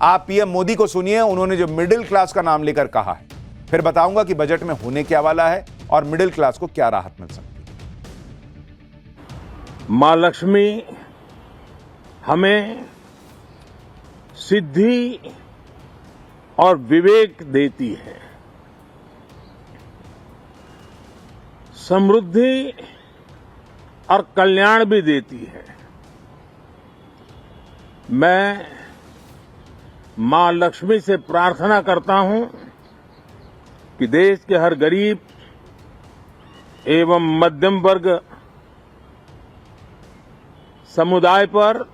आप पीएम मोदी को सुनिए, उन्होंने जो मिडिल क्लास का नाम लेकर कहा है, फिर बताऊंगा कि बजट में होने क्या वाला है और मिडिल क्लास को क्या राहत मिल सकती है। मां लक्ष्मी हमें सिद्धि और विवेक देती है, समृद्धि और कल्याण भी देती है। मैं मां लक्ष्मी से प्रार्थना करता हूं कि देश के हर गरीब एवं मध्यम वर्ग समुदाय पर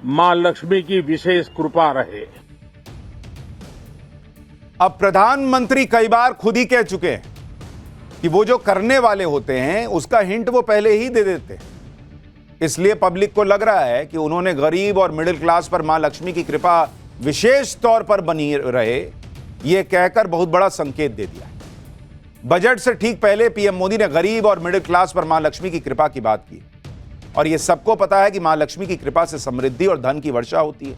मां लक्ष्मी की विशेष कृपा रहे। अब प्रधानमंत्री कई बार खुद ही कह चुके हैं कि वो जो करने वाले होते हैं उसका हिंट वो पहले ही दे देते हैं। इसलिए पब्लिक को लग रहा है कि उन्होंने गरीब और मिडिल क्लास पर मां लक्ष्मी की कृपा विशेष तौर पर बनी रहे, यह कहकर बहुत बड़ा संकेत दे दिया है। बजट से ठीक पहले पीएम मोदी ने गरीब और मिडिल क्लास पर मां लक्ष्मी की कृपा की बात की और यह सबको पता है कि मां लक्ष्मी की कृपा से समृद्धि और धन की वर्षा होती है।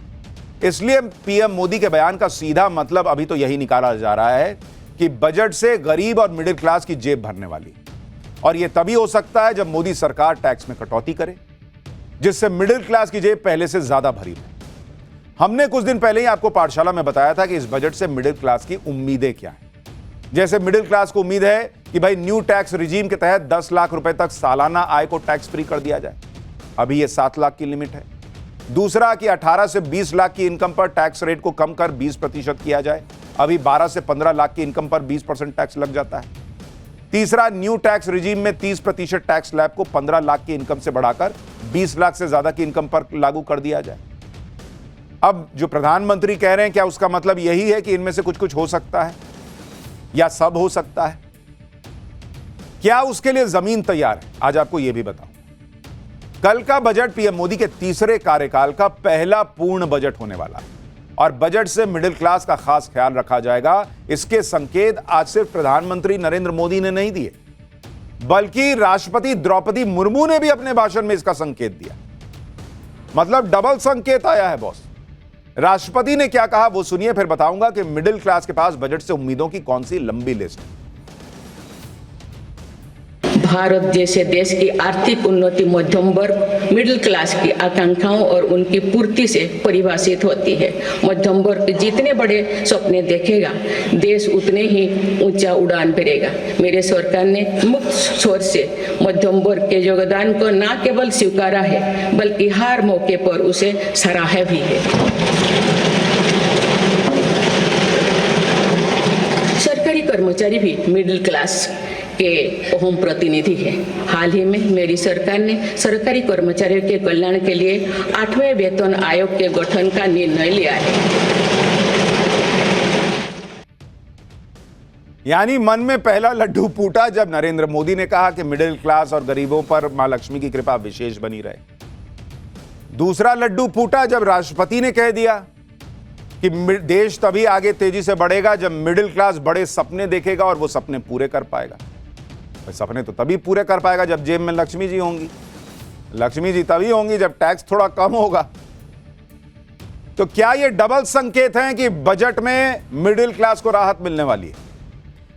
इसलिए पीएम मोदी के बयान का सीधा मतलब अभी तो यही निकाला जा रहा है कि बजट से गरीब और मिडिल क्लास की जेब भरने वाली, और यह तभी हो सकता है जब मोदी सरकार टैक्स में कटौती करे, जिससे मिडिल क्लास की जेब पहले से ज्यादा भरी रहे। हमने कुछ दिन पहले ही आपको पाठशाला में बताया था कि इस बजट से मिडिल क्लास की उम्मीदें क्या हैं। जैसे मिडिल क्लास को उम्मीद है कि भाई न्यू टैक्स रिजीम के तहत 10 लाख रुपए तक सालाना आय को टैक्स फ्री कर दिया जाए, अभी यह 7 लाख की लिमिट है। दूसरा कि 18 से 20 लाख की इनकम पर टैक्स रेट को कम कर 20% किया जाए, अभी 12 से 15 लाख की इनकम पर 20% टैक्स लग जाता है। तीसरा, न्यू टैक्स रिजीम में 30% टैक्स स्लैब को 15 लाख की इनकम से बढ़ाकर 20 लाख से ज्यादा की इनकम पर लागू कर दिया जाए। अब जो प्रधानमंत्री कह रहे हैं, क्या उसका मतलब यही है कि इनमें से कुछ कुछ हो सकता है या सब हो सकता है? क्या उसके लिए जमीन तैयार है? आज आपको यह भी बताऊं। कल का बजट पीएम मोदी के तीसरे कार्यकाल का पहला पूर्ण बजट होने वाला है और बजट से मिडिल क्लास का खास ख्याल रखा जाएगा। इसके संकेत आज सिर्फ प्रधानमंत्री नरेंद्र मोदी ने नहीं दिए, बल्कि राष्ट्रपति द्रौपदी मुर्मू ने भी अपने भाषण में इसका संकेत दिया। मतलब डबल संकेत आया है बॉस। राष्ट्रपति ने क्या कहा वो सुनिए, फिर बताऊंगा कि मिडिल क्लास के पास बजट से उम्मीदों की कौन सी लंबी लिस्ट है। भारत जैसे देश की आर्थिक उन्नति मध्यम वर्ग मिडिल क्लास की आकांक्षाओं और उनकी पूर्ति से परिभाषित होती है। मध्यम वर्ग जितने बड़े सपने देखेगा, देश उतने ही ऊंचा उड़ान भरेगा। मेरे सरकार ने मुक्त स्वर से मध्यम वर्ग के योगदान को न केवल स्वीकारा है, बल्कि हर मौके पर उसे सराहा भी है। सरकारी कर्मचारी भी मिडिल क्लास के अहम प्रतिनिधि है। हाल ही में मेरी सरकार ने सरकारी कर्मचारियों के कल्याण के लिए 8वें वेतन आयोग के गठन का निर्णय लिया है। यानी मन में पहला लड्डू फूटा जब नरेंद्र मोदी ने कहा कि मिडिल क्लास और गरीबों पर मां लक्ष्मी की कृपा विशेष बनी रहे। दूसरा लड्डू फूटा जब राष्ट्रपति ने कह दिया कि देश तभी आगे तेजी से बढ़ेगा जब मिडिल क्लास बड़े सपने देखेगा और वो सपने पूरे कर पाएगा। सपने तो तभी पूरे कर पाएगा जब जेब में लक्ष्मी जी होंगी। लक्ष्मी जी तभी होंगी जब टैक्स थोड़ा कम होगा। तो क्या ये डबल संकेत हैं कि बजट में मिडिल क्लास को राहत मिलने वाली है?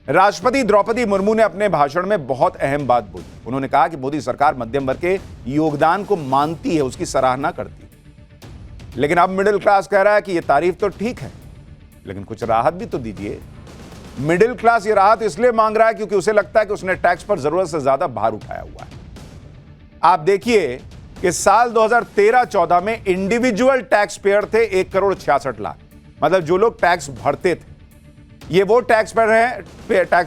राष्ट्रपति द्रौपदी मुर्मू ने अपने भाषण में बहुत अहम बात बोली। उन्होंने कहा कि मोदी सरकार मध्यम वर्ग के योगदान को मानती है, उसकी सराहना करती है। लेकिन अब मिडिल क्लास कह रहा है कि यह तारीफ तो ठीक है, लेकिन कुछ राहत भी तो दीजिए। मिडिल क्लास ये राहत इसलिए मांग रहा है क्योंकि उसे लगता है कि उसने टैक्स पर जरूरत से ज्यादा भार उठाया हुआ है। आप देखिए कि साल 2013-14 में इंडिविजुअल टैक्स पेयर थे 1,66,00,000। मतलब जो लोग टैक्स भरते थे, ये वो टैक्स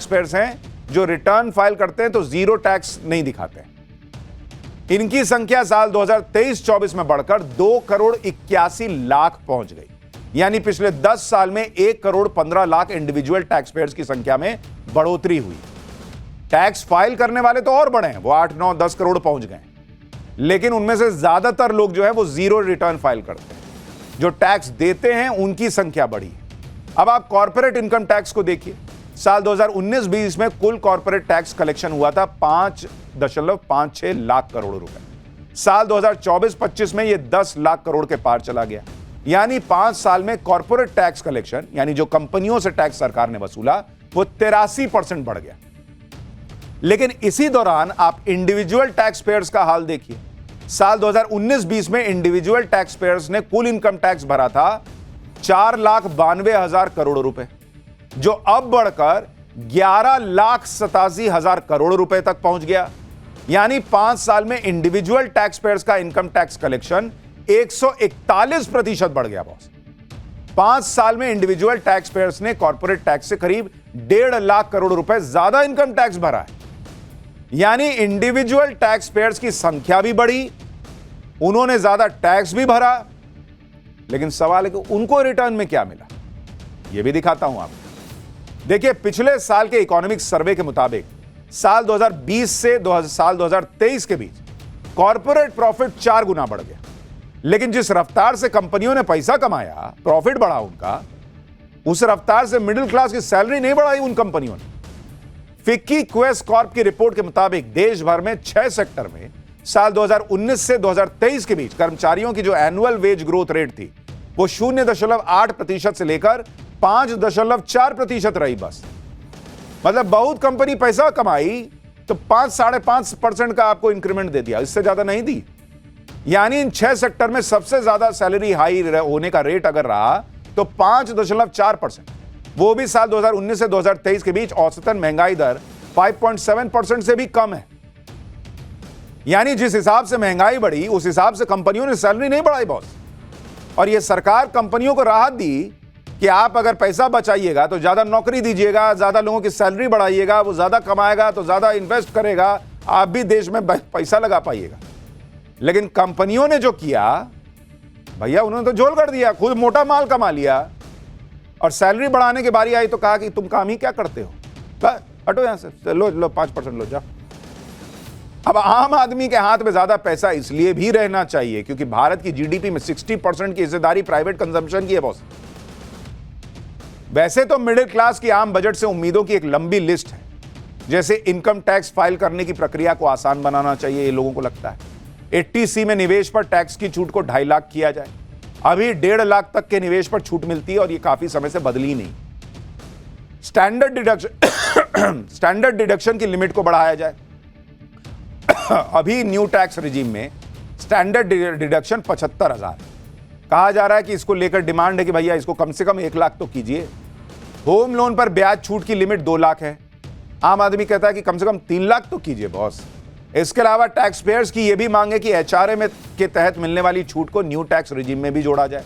पेयर्स हैं जो रिटर्न फाइल करते हैं तो जीरो टैक्स नहीं दिखाते हैं। इनकी संख्या साल 2023-24 में बढ़कर 2,81,00,000 पहुंच गई। यानी पिछले 10 साल में 1,15,00,000 इंडिविजुअल टैक्स पेयर्स की संख्या में बढ़ोतरी हुई। टैक्स फाइल करने वाले तो और बढ़े हैं, वो 8, 9, 10 करोड़ पहुंच गए, लेकिन उनमें से ज्यादातर लोग जो है वो जीरो रिटर्न फाइल करते हैं। जो टैक्स देते हैं उनकी संख्या बढ़ी। अब आप कॉर्पोरेट इनकम टैक्स को देखिए। साल 2019-20 में कुल कॉर्पोरेट टैक्स कलेक्शन हुआ था 5.56 लाख करोड़ रुपए। साल 2024-25 में यह 10 लाख करोड़ के पार चला गया। यानी 5 साल में कॉर्पोरेट टैक्स कलेक्शन, यानी जो कंपनियों से टैक्स सरकार ने वसूला, वो 83% बढ़ गया। लेकिन इसी दौरान आप इंडिविजुअल टैक्स पेयर्स का हाल देखिए। साल 2019-20 में इंडिविजुअल टैक्स पेयर्स ने कुल इनकम टैक्स भरा था 4,92,000 करोड़ रुपए, जो अब बढ़कर 11,87,000 करोड़ रुपए तक पहुंच गया। यानी 5 साल में इंडिविजुअल टैक्स पेयर्स का इनकम टैक्स कलेक्शन 141% बढ़ गया बॉस। 5 साल में इंडिविजुअल टैक्स पेयर्स ने कॉर्पोरेट टैक्स से करीब 1.5 लाख करोड़ रुपए ज्यादा इनकम टैक्स भरा है। यानी इंडिविजुअल टैक्स पेयर्स की संख्या भी बढ़ी, उन्होंने ज्यादा टैक्स भी भरा, लेकिन सवाल है कि उनको रिटर्न में क्या मिला। यह भी दिखाता हूं आपको। देखिए, पिछले साल के इकोनॉमिक सर्वे के मुताबिक साल 2020 से साल 2023 के बीच कॉर्पोरेट प्रॉफिट 4 गुना बढ़ गया। लेकिन जिस रफ्तार से कंपनियों ने पैसा कमाया, प्रॉफिट बढ़ा उनका, उस रफ्तार से मिडिल क्लास की सैलरी नहीं बढ़ाई उन कंपनियों ने। फिक्की क्वेस्ट कॉर्प की रिपोर्ट के मुताबिक देश भर में 6 सेक्टर में साल 2019 से 2023 के बीच कर्मचारियों की जो एनुअल वेज ग्रोथ रेट थी, वो 0.8% से लेकर 5.4% रही बस। मतलब बहुत कंपनी पैसा कमाई तो 5-5.5% का आपको इंक्रीमेंट दे दिया, इससे ज्यादा नहीं दी। यानी इन 6 सेक्टर में सबसे ज्यादा सैलरी हाई होने का रेट अगर रहा तो 5.4%, वो भी साल 2019 से 2023 के बीच औसतन महंगाई दर 5.7% से भी कम है। यानी जिस हिसाब से महंगाई बढ़ी, उस हिसाब से कंपनियों ने सैलरी नहीं बढ़ाई बॉस। और यह सरकार कंपनियों को राहत दी कि आप अगर पैसा बचाइएगा तो ज्यादा नौकरी दीजिएगा, ज्यादा लोगों की सैलरी बढ़ाइएगा, वो ज्यादा कमाएगा तो ज्यादा इन्वेस्ट करेगा, आप भी देश में पैसा लगा पाइएगा। लेकिन कंपनियों ने जो किया भैया, उन्होंने तो झोल कर दिया, खुद मोटा माल कमा लिया, और सैलरी बढ़ाने की बारी आई तो कहा कि तुम काम ही क्या करते हो, हटो यहां से, लो 5% लो, जाओ। अब आम आदमी के हाथ में ज्यादा पैसा इसलिए भी रहना चाहिए क्योंकि भारत की जीडीपी में 60% की हिस्सेदारी प्राइवेट कंजम्पशन की है बॉस। वैसे तो मिडिल क्लास की आम बजट से उम्मीदों की एक लंबी लिस्ट है, जैसे इनकम टैक्स फाइल करने की प्रक्रिया को आसान बनाना चाहिए, ये लोगों को लगता है। 80C में निवेश पर टैक्स की छूट को 2.5 लाख किया जाए। अभी 1.5 लाख तक के निवेश पर छूट मिलती है और ये काफी समय से बदली नहीं। स्टैंडर्ड डिडक्शन की लिमिट को बढ़ाया जाए। अभी न्यू टैक्स रिजीम में स्टैंडर्ड डिडक्शन 75,000 कहा जा रहा है कि इसको लेकर डिमांड है कि भैया इसको कम से कम 1 लाख तो कीजिए। होम लोन पर ब्याज छूट की लिमिट 2 लाख है। आम आदमी कहता है कि कम से कम 3 लाख तो कीजिए बॉस। इसके अलावा टैक्स पेयर्स की यह भी मांग है कि HRA में के तहत मिलने वाली छूट को न्यू टैक्स रिजीम में भी जोड़ा जाए।